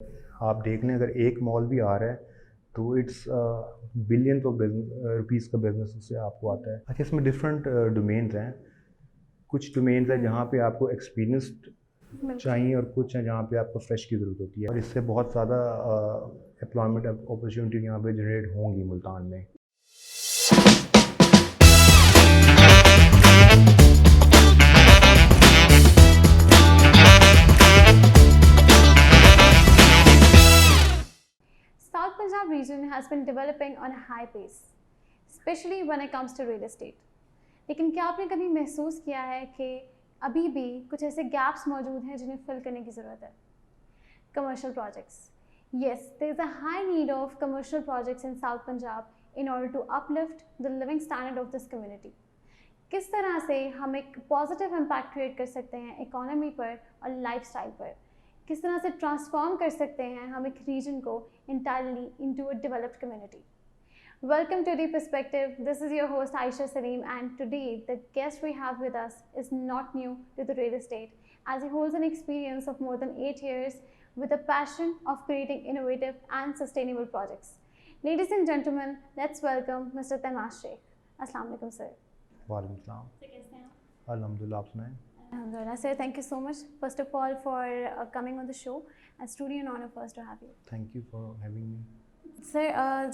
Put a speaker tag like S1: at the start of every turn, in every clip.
S1: आप देख लें, अगर एक मॉल भी आ रहा है तो इट्स बिलियन ऑफ रुपीज़ का बिजनेस उससे आपको आता है। अच्छा, इसमें डिफरेंट डोमेन्स हैं। कुछ डोमेन्स हैं जहाँ पे आपको एक्सपीरियंस्ड
S2: बिल्कुल।
S1: चाहिए और कुछ हैं जहाँ पे आपको फ्रेश की ज़रूरत होती है, और इससे बहुत ज़्यादा एम्प्लॉयमेंट अपॉर्चुनिटी यहाँ पे जनरेट होंगी मुल्तान में।
S2: South Punjab region has been developing on a high pace, especially when it comes to real estate. लेकिन क्या आपने कभी महसूस किया है कि अभी भी कुछ ऐसे गैप्स मौजूद हैं जिन्हें फिल करने की ज़रूरत है? Commercial projects. Yes, there is a high need of commercial projects in South Punjab in order to uplift the living standard of this community. किस तरह से हम एक पॉजिटिव इम्पैक्ट क्रिएट कर सकते हैं इकोनॉमी पर और लाइफस्टाइल पर? किस तरह से ट्रांसफॉर्म कर सकते हैं हम एक रीजन को entirely into a developed community? Welcome to the perspective. This is your host Aisha Salim, and today the guest we have with us is not new to the real estate, as he holds an experience of more than 8 years with a passion of creating innovative and sustainable projects. Ladies and gentlemen, let's welcome Mr. Taimash Sheikh. Assalamu alaikum sir.
S1: वालेकुम सलाम। अल्हम्दुलिल्लाह, आप सुनाएं।
S2: Alhamdulillah sir, thank you so much first of all for coming on the show. It's truly an honor for us to have you.
S1: Thank you for having me.
S2: Sir,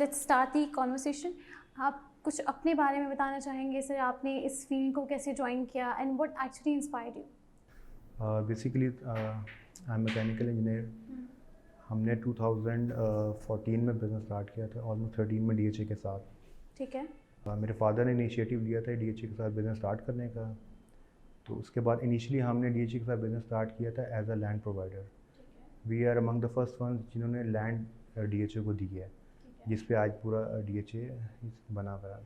S2: let's start the conversation. आप कुछ अपने बारे में बताना चाहेंगे sir? आपने इस field को कैसे ज्वाइन किया and what actually inspired you?
S1: Basically I am mechanical engineer. हमने 2014 में बिज़नेस स्टार्ट किया था, ऑलमोस्ट 13 में डीएचए के साथ।
S2: ठीक है।
S1: मेरे फादर ने इनिशिएटिव लिया था डीएचए के साथ बिज़नेस स्टार्ट करने का। तो उसके बाद इनिशियली हमने डीएचए के साथ बिज़नेस स्टार्ट किया था as a land provider. We are among the first one जिन्होंने लैंड डीएचए को दी है, जिस पे आज पूरा डीएचए बना हुआ है।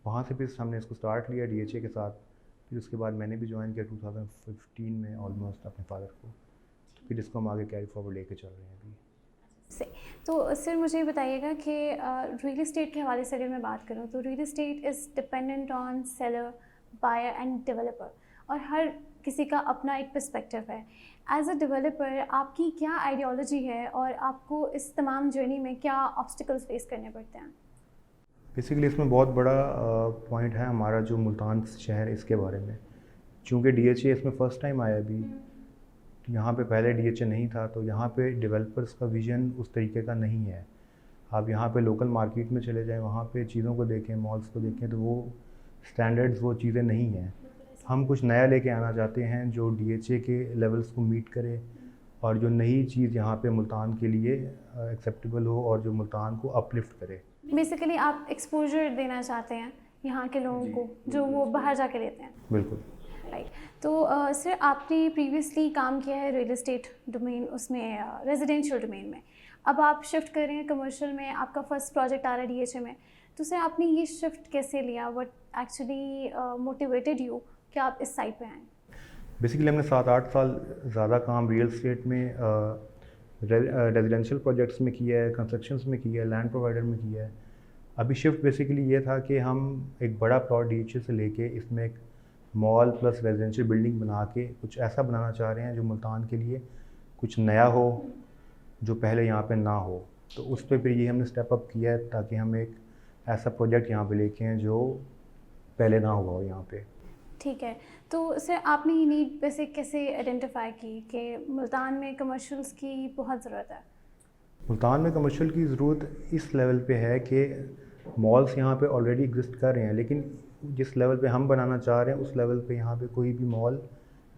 S1: वहाँ से फिर हमने इसको स्टार्ट लिया डीएचए के साथ। फिर उसके बाद मैंने भी ज्वाइन किया 2015 में ऑलमोस्ट अपने फादर को। तो फिर इसको हम आगे कैरी फॉरवर्ड लेके चल रहे हैं अभी
S2: से तो सर मुझे बताइएगा कि रियल इस्टेट के हवाले से अगर मैं बात करूँ तो real estate is dependent on seller, buyer and developer, और हर किसी का अपना एक पर्सपेक्टिव है। एज अ डेवलपर आपकी क्या आइडियोलॉजी है और आपको इस तमाम जर्नी में क्या ऑब्स्टिकल्स फेस करने पड़ते हैं?
S1: बेसिकली इसमें बहुत बड़ा पॉइंट है हमारा जो मुल्तान शहर, इसके बारे में। चूँकि डीएचए इसमें फ़र्स्ट टाइम आया अभी, तो यहाँ पे पहले डीएचए नहीं था, तो यहाँ पे डेवलपर्स का विज़न उस तरीके का नहीं है। आप यहाँ पे लोकल मार्केट में चले जाएं, वहाँ पे चीज़ों को देखें, मॉल्स को देखें, तो वो स्टैंडर्ड्स, वो चीज़ें नहीं हैं। हम कुछ नया लेके आना चाहते हैं जो डीएचए के लेवल्स को मीट करे, और जो नई चीज़ यहाँ पे मुल्तान के लिए एक्सेप्टेबल हो और जो मुल्तान को अपलिफ्ट करे।
S2: बेसिकली आप एक्सपोजर देना चाहते हैं यहाँ के लोगों को जो वो बाहर जाके लेते हैं।
S1: बिल्कुल
S2: राइट। तो सर आपने प्रीवियसली काम किया है रियल इस्टेट डोमेन, उसमें रेजिडेंशियल डोमेन में। अब आप शिफ्ट कर रहे हैं कमर्शियल में, आपका फर्स्ट प्रोजेक्ट आ रहा है डीएचए में। तो सर आपने ये शिफ्ट कैसे लिया? व्हाट एक्चुअली मोटिवेटेड यू कि आप इस साइड पे आए?
S1: बेसिकली हमने 7-8 साल ज़्यादा काम रियल इस्टेट में, रेजिडेंशियल प्रोजेक्ट्स में किया है, कंस्ट्रक्शंस में किया है, लैंड प्रोवाइडर में किया है। अभी शिफ्ट बेसिकली ये था कि हम एक बड़ा प्लॉट डीएचए से लेके इसमें एक मॉल प्लस रेजिडेंशियल बिल्डिंग बना के कुछ ऐसा बनाना चाह रहे हैं जो मुल्तान के लिए कुछ नया हो, जो पहले यहाँ पे ना हो। तो उस पर फिर ये हमने स्टेप अप किया है ताकि हम एक ऐसा प्रोजेक्ट यहाँ पे लेके आएँ जो पहले ना हुआ हो यहाँ पे।
S2: ठीक है। तो सर आपने ये नीड वैसे कैसे आइडेंटिफाई की कि मुल्तान में कमर्शियल्स की बहुत ज़रूरत है?
S1: मुल्तान में कमर्शियल की ज़रूरत इस लेवल पे है कि मॉल्स यहाँ पे ऑलरेडी एग्जिस्ट कर रहे हैं, लेकिन जिस लेवल पे हम बनाना चाह रहे हैं उस लेवल पे यहाँ पे कोई भी मॉल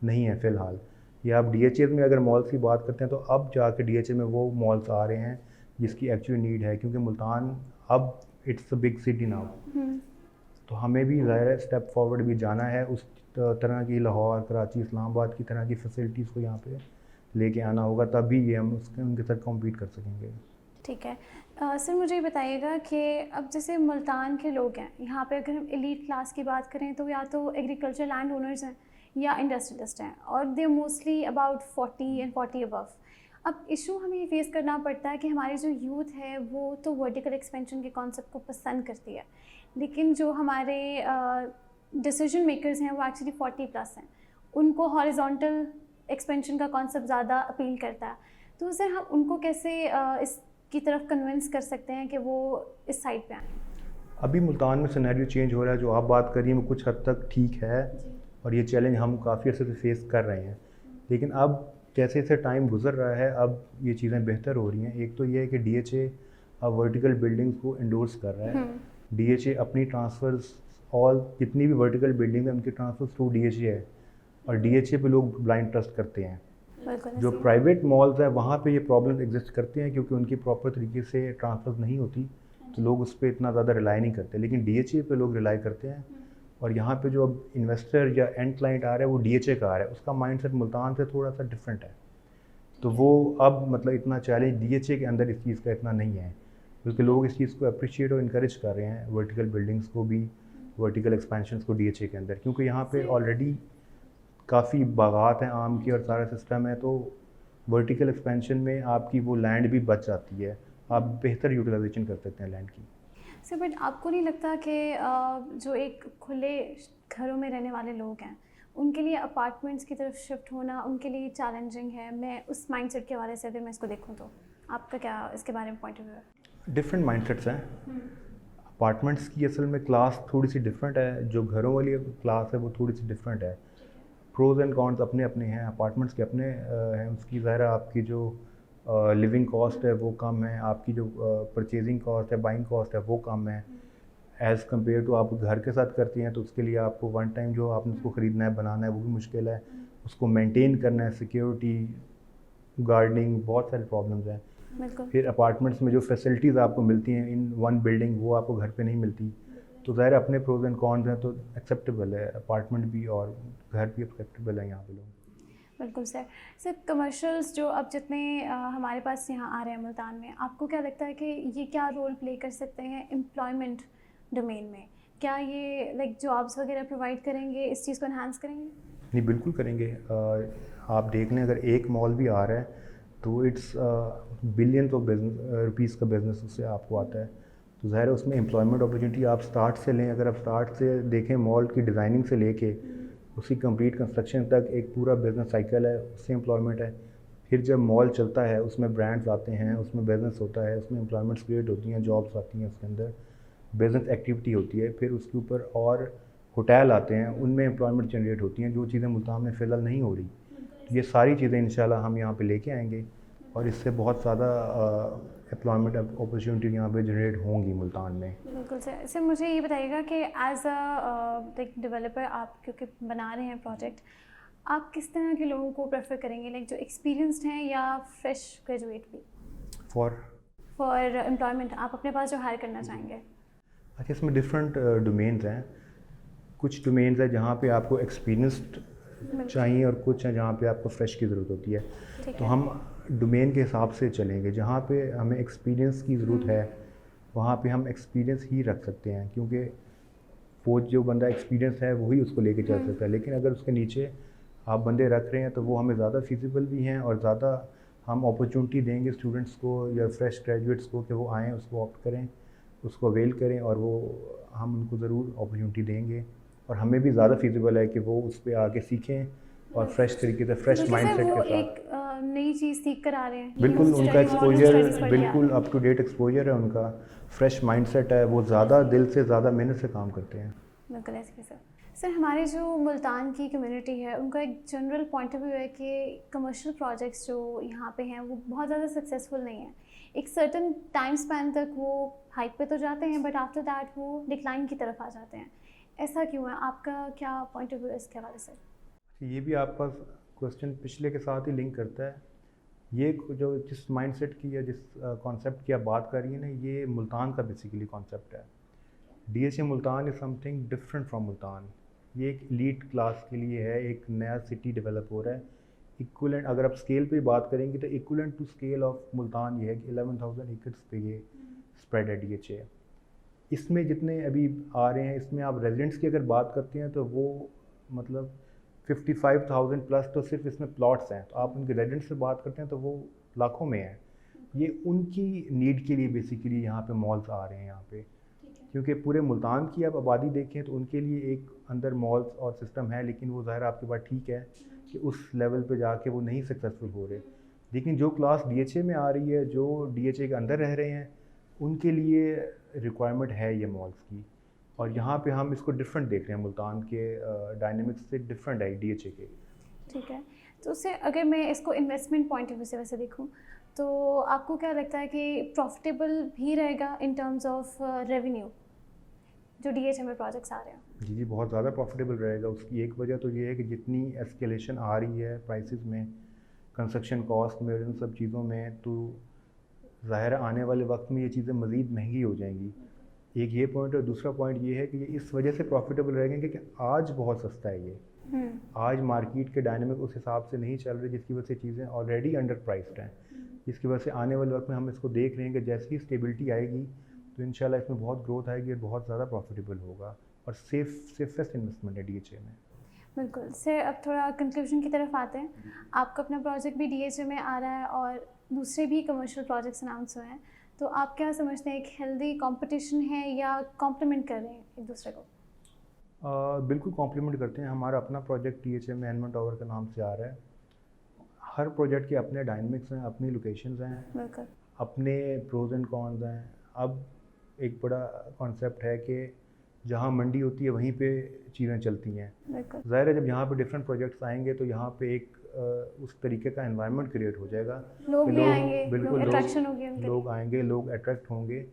S1: नहीं है फ़िलहाल। या आप डीएचए में अगर मॉल्स की बात करते हैं तो अब जाके डीएचए में वो मॉल्स आ रहे हैं जिसकी एक्चुअली नीड है, क्योंकि मुल्तान अब it's a big city now. तो हमें भी ज़ाहिर है स्टेप फॉरवर्ड भी जाना है, उस तरह की लाहौर, कराची, इस्लामाबाद की तरह की फैसिलिटीज़ को यहाँ पे लेके आना होगा, तभी ये हम उनके साथ कॉम्पीट कर सकेंगे।
S2: ठीक है। सर मुझे ये बताइएगा कि अब जैसे मुल्तान के लोग हैं यहाँ पे, अगर हम एलीट क्लास की बात करें तो या तो एग्रीकल्चर लैंड ओनर्स हैं या इंडस्ट्रियलिस्ट हैं, और they mostly about 40 and 40 above. अब इशू हमें ये फेस करना पड़ता है कि हमारी जो यूथ है वो तो वर्टिकल एक्सपेंशन के कॉन्सेप्ट को पसंद करती है, लेकिन जो हमारे डिसीजन मेकर्स हैं वो एक्चुअली 40 प्लस हैं, उनको हॉरिजॉन्टल एक्सपेंशन का कॉन्सेप्ट ज़्यादा अपील करता है। तो सर हम उनको कैसे इसकी तरफ कन्विंस कर सकते हैं कि वो इस साइड पे आएँ?
S1: अभी मुल्तान में सिनेरियो चेंज हो रहा है, जो आप बात कर रही हैं वो कुछ हद तक ठीक है और ये चैलेंज हम काफ़ी अर्से से फेस कर रहे हैं। लेकिन अब जैसे जैसे टाइम गुजर रहा है, अब ये चीज़ें बेहतर हो रही हैं। एक तो ये है कि डीएचए अब वर्टिकल बिल्डिंग्स को इंडोर्स कर रहा है। डीएचए अपनी ट्रांसफ़र्स ऑल जितनी भी वर्टिकल बिल्डिंग है उनके ट्रांसफ़र थ्रू डीएचए है और डीएचए पे लोग ब्लाइंड ट्रस्ट करते हैं। जो प्राइवेट मॉल्स है वहाँ पे ये प्रॉब्लम एग्जिस्ट करते हैं क्योंकि उनकी प्रॉपर तरीके से ट्रांसफ़र नहीं होती, तो लोग उस पर इतना ज़्यादा रिलाई नहीं करते। लेकिन डीएचए पे लोग रिलाई करते हैं और यहाँ पे जो अब इन्वेस्टर या एंड क्लाइंट आ रहा है वो डीएचए का आ रहा है, उसका माइंडसेट मुल्तान से थोड़ा सा डिफरेंट है। तो वो अब मतलब इतना चैलेंज डीएचए के अंदर इस चीज़ का इतना नहीं है, क्योंकि लोग इस चीज़ को अप्रिशिएट और इनकरेज कर रहे हैं, वर्टिकल बिल्डिंग्स को भी, वर्टिकल एक्सपेंशंस को डीएचए के अंदर, क्योंकि यहाँ पे ऑलरेडी काफ़ी बागात हैं आम की और सारा सिस्टम है। तो वर्टिकल एक्सपेंशन में आपकी वो लैंड भी बच जाती है, आप बेहतर यूटिलाइजेशन कर सकते हैं लैंड की।
S2: सर बट आपको नहीं लगता कि जो एक खुले घरों में रहने वाले लोग हैं उनके लिए अपार्टमेंट्स की तरफ शिफ्ट होना उनके लिए चैलेंजिंग है? मैं उस माइंडसेट के हवाले से अगर मैं इसको देखूं तो आपका क्या इसके बारे में पॉइंट ऑफ व्यू है?
S1: डिफरेंट माइंडसेट्स हैं। अपार्टमेंट्स की असल में क्लास थोड़ी सी डिफरेंट है, जो घरों वाली क्लास है वो थोड़ी सी डिफरेंट है। प्रोज एंड कॉन्स अपने अपने हैं, अपार्टमेंट्स के अपने हैं। उसकी ज़ाहिर है आपकी जो लिविंग कॉस्ट है वो कम है, आपकी जो परचेजिंग कॉस्ट है, बाइंग कॉस्ट है वो कम है एज़ कम्पेयर टू आप घर के साथ करती हैं। तो उसके लिए आपको वन टाइम जो आपने उसको ख़रीदना है, बनाना है, वो भी मुश्किल है, उसको मेंटेन करना है, सिक्योरिटी, गार्डनिंग, बहुत सारे प्रॉब्लम्स हैं। फिर अपार्टमेंट्स में जो फैसिलिटीज़ आपको मिलती हैं इन वन बिल्डिंग वो आपको घर पे नहीं मिलती। तो ज़ाहिर अपने प्रोज एंड कॉन्स हैं, तो एक्सेप्टेबल है अपार्टमेंट भी और घर भी एक्सेप्टेबल है यहाँ पे लोग।
S2: बिल्कुल सर। सर कमर्शियल्स जो अब जितने हमारे पास यहाँ आ रहे हैं मुल्तान में, आपको क्या लगता है कि ये क्या रोल प्ले कर सकते हैं एम्प्लॉयमेंट डोमेन में? क्या ये लाइक जॉब्स वगैरह प्रोवाइड करेंगे, इस चीज़ को एनहांस करेंगे?
S1: नहीं, बिल्कुल करेंगे। आप देख लें अगर एक मॉल भी आ रहा है तो इट्स बिलियंस ऑफ रुपीज़ का बिज़नेस उससे आपको आता है। तो ज़ाहिर है उसमें एम्प्लॉयमेंट अपॉर्चुनिटी आप स्टार्ट से लें, अगर आप स्टार्ट से देखें मॉल की डिज़ाइनिंग से लेके उसकी कंप्लीट कंस्ट्रक्शन तक एक पूरा बिज़नेस साइकिल है, उससे एम्प्लॉयमेंट है। फिर जब मॉल चलता है उसमें ब्रांड्स आते हैं, उसमें बिज़नेस होता है, उसमें एम्प्लॉयमेंट्स क्रिएट होती हैं, जॉब्स आती हैं, उसके अंदर बिज़नेस एक्टिविटी होती है। फिर उसके ऊपर और होटल आते हैं, उनमें एम्प्लॉयमेंट जनरेट होती हैं, जो चीज़ें मुल्तान में फ़िलहाल नहीं हो रही। तो ये सारी चीज़ें इंशाल्लाह हम यहाँ पे लेके आएंगे और इससे बहुत ज़्यादा एम्प्लॉयमेंट अपॉर्चुनिटी यहाँ पे जनरेट होंगी मुल्तान में।
S2: बिल्कुल सर। सर मुझे ये बताइएगा कि एज अ लाइक डेवलपर आप क्योंकि बना रहे हैं प्रोजेक्ट, आप किस तरह के लोगों को प्रेफर करेंगे, लाइक जो एक्सपीरियंस्ड हैं या फ्रेश ग्रेजुएट भी? फॉर एम्प्लॉयमेंट आप अपने पास जो हायर करना चाहेंगे?
S1: अच्छा, इसमें डिफरेंट डोमेन्स हैं। कुछ डोमेन्स हैं जहाँ पे आपको एक्सपीरियंस्ड चाहिए और कुछ हैं जहाँ पे आपको फ्रेश की ज़रूरत होती है। तो हम डोमेन के हिसाब से चलेंगे। जहाँ पे हमें एक्सपीरियंस की ज़रूरत है वहाँ पे हम एक्सपीरियंस ही रख सकते हैं, क्योंकि वो जो बंदा एक्सपीरियंस है वही उसको लेके चल सकता है। लेकिन अगर उसके नीचे आप बंदे रख रहे हैं तो वो हमें ज़्यादा फिजिबल भी हैं और ज़्यादा हम अपॉर्चुनिटी देंगे स्टूडेंट्स को या फ्रेश ग्रेजुएट्स को कि वो आएँ, उसको ऑप्ट करें, उसको अवेल करें, और वो हम उनको ज़रूर अपॉर्चुनिटी देंगे। और हमें भी ज़्यादा फिजिबल है कि वो उस पर आके सीखें और फ्रेश तरीके से फ्रेश माइंडसेट के साथ
S2: नई चीज़ सीख कर आ रहे हैं।
S1: बिल्कुल उनका एक्सपोजर बिल्कुल अप टू डेट एक्सपोजर है, उनका फ्रेश माइंडसेट है, वो ज़्यादा दिल से ज़्यादा मेहनत से काम करते हैं।
S2: बिल्कुल ऐसे सर। सर हमारे जो मुल्तान की कम्युनिटी है उनका एक जनरल पॉइंट ऑफ व्यू है कि कमर्शियल प्रोजेक्ट्स जो यहाँ पे हैं वो बहुत ज़्यादा सक्सेसफुल नहीं है। एक सर्टन टाइम स्पैन तक वो हाइक पे तो जाते हैं बट आफ्टर दैट वो डिक्लाइन की तरफ आ जाते हैं। ऐसा क्यों है? आपका क्या पॉइंट ऑफ व्यू है इसके हवाले से?
S1: ये भी आपका क्वेश्चन पिछले के साथ ही लिंक करता है। ये जो जिस माइंडसेट की या जिस कॉन्सेप्ट की आप बात कर रही हैं ना, ये मुल्तान का बेसिकली कॉन्सेप्ट है। DHA Multan is something different from Multan. ये एक एलीट क्लास के लिए है, एक नया सिटी डेवलप हो रहा है। इक्वलेंट अगर आप स्केल पे बात करेंगे तो equivalent to scale of Multan ये है कि 11,000 एकड़्स पे ये स्प्रेड है डीएचए। इसमें जितने अभी आ रहे हैं इसमें आप रेजिडेंट्स की अगर बात करते हैं तो वो मतलब 55,000 प्लस तो सिर्फ इसमें प्लॉट्स हैं। तो आप उनके रेजिडेंट्स से बात करते हैं तो वो लाखों में हैं। ये उनकी नीड के लिए बेसिकली यहाँ पे मॉल्स आ रहे हैं यहाँ पे, क्योंकि पूरे मुल्तान की आप आबादी देखें तो उनके लिए एक अंदर मॉल्स और सिस्टम है, लेकिन वो ज़ाहिर आपके पास ठीक है कि उस लेवल पे जाके वो नहीं सक्सेसफुल हो रहे। लेकिन जो क्लास DHA में आ रही है, जो DHA के अंदर रह रहे हैं, उनके लिए रिक्वायरमेंट है ये मॉल्स की। और यहाँ पे हम इसको डिफरेंट देख रहे हैं, मुल्तान के डायनेमिक्स से डिफरेंट है DHA के।
S2: ठीक है, तो उससे अगर मैं इसको इन्वेस्टमेंट पॉइंट ऑफ व्यू से वैसे देखूँ, तो आपको क्या लगता है कि प्रॉफिटेबल भी रहेगा इन टर्म्स ऑफ रेवेन्यू जो DHA में प्रोजेक्ट्स आ रहे हैं?
S1: जी, बहुत ज़्यादा प्रॉफिटेबल रहेगा। उसकी एक वजह तो ये है कि जितनी एस्केलेशन आ रही है प्राइसेस में, कंस्ट्रक्शन कॉस्ट में और इन सब चीज़ों में, तो ज़ाहिर है आने वाले वक्त में ये चीज़ें मज़ीद महंगी हो जाएंगी। एक ये पॉइंट, और दूसरा पॉइंट ये है कि ये इस वजह से प्रॉफिटेबल रहेंगे कि आज बहुत सस्ता है ये। आज मार्केट के डायनामिक उस हिसाब से नहीं चल रहे, जिसकी वजह से चीज़ें ऑलरेडी अंडर प्राइस्ड हैं। जिसकी वजह से आने वाले वक्त में हम इसको देख रहे हैं कि जैसे ही स्टेबिलिटी आएगी तो इंशाल्लाह इसमें बहुत ग्रोथ आएगी और बहुत ज़्यादा प्रॉफिटेबल होगा, और सेफेस्ट इन्वेस्टमेंट है DHA में।
S2: बिल्कुल सर, अब थोड़ा कंक्लूजन की तरफ आते हैं। आपका अपना प्रोजेक्ट भी DHA में आ रहा है और दूसरे भी कमर्शियल प्रोजेक्ट्स अनाउंस हुए हैं, तो आप क्या समझते हैं, एक हेल्दी कंपटीशन है या कॉम्प्लीमेंट कर रहे हैं एक दूसरे को?
S1: बिल्कुल कॉम्प्लीमेंट करते हैं। हमारा अपना प्रोजेक्ट DHA में एनमन टावर के नाम से आ रहा है। हर प्रोजेक्ट के अपने डायनमिक्स हैं, अपनी लोकेशंस हैं,
S2: बिल्कुल,
S1: अपने प्रोज एंड कॉन्स हैं। अब एक बड़ा कॉन्सेप्ट है कि जहाँ मंडी होती है वहीं पे चीज़ें चलती हैं।
S2: बिल्कुल,
S1: ज़ाहिर है जब यहाँ पे डिफरेंट प्रोजेक्ट्स आएंगे तो यहाँ पे एक उस तरीके का एनवायरनमेंट क्रिएट हो जाएगा
S2: लोग
S1: कि
S2: भी आएंगे,
S1: बिल्कुल
S2: अट्रैक्शन होगी उनके लिए।
S1: लोग आएंगे, लोग अट्रैक्ट होंगे।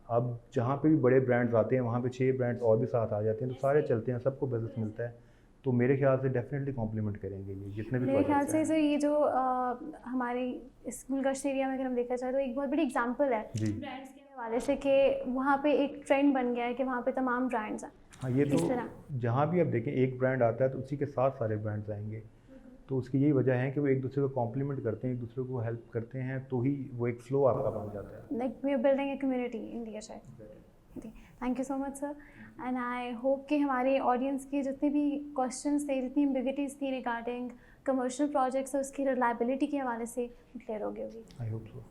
S1: अब जहाँ पे भी बड़े ब्रांड्स आते हैं वहाँ पे 6 ब्रांड्स और भी साथ आ जाते हैं, तो सारे चलते हैं, सबको बिजनेस मिलता है। तो मेरे ख्याल से डेफिनेटली कॉम्प्लीमेंट करेंगे ये जितने भी
S2: मेरे ख्याल
S1: प्रोजेक्ट्स
S2: से
S1: हैं।
S2: सर ये जो हमारे इस गुलगश्त एरिया में अगर हम देखा जाए तो एक बहुत बड़ी एग्जांपल है
S1: जी
S2: ब्रांड्स के हवाले से कि वहाँ पे एक ट्रेंड बन गया है कि वहाँ पे तमाम ब्रांड्स हैं।
S1: हाँ, ये
S2: इस
S1: तो
S2: तरह
S1: जहाँ भी आप देखें एक ब्रांड आता है तो उसी के साथ सारे ब्रांड्स आएंगे। तो उसकी यही वजह है कि वो एक दूसरे को कॉम्प्लीमेंट करते हैं, एक दूसरे को हेल्प करते हैं, तो ही वो एक फ्लो आपका बन जाता है।
S2: Like we are building a community in DHA। Thank you so much sir, and I hope कि हमारे ऑडियंस के जितने भी क्वेश्चंस थे, जितनी एम्बिग्यूटीज थी रिगार्डिंग कमर्शियल प्रोजेक्ट्स और उसकी रिलायबिलिटी के हवाले से क्लियर हो गई होगी।
S1: I hope so.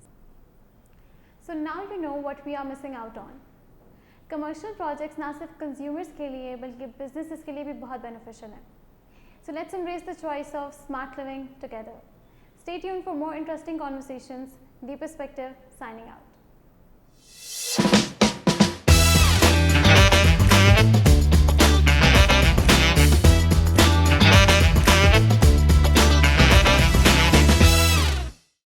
S2: So now you know what we are missing out on. Commercial projects ना सिर्फ कंज्यूमर्स के लिए बल्कि बिजनेसेस के लिए भी बहुत बेनिफिशियल हैं। So let's embrace the choice of smart living together. Stay tuned for more interesting conversations. The Perspective signing out.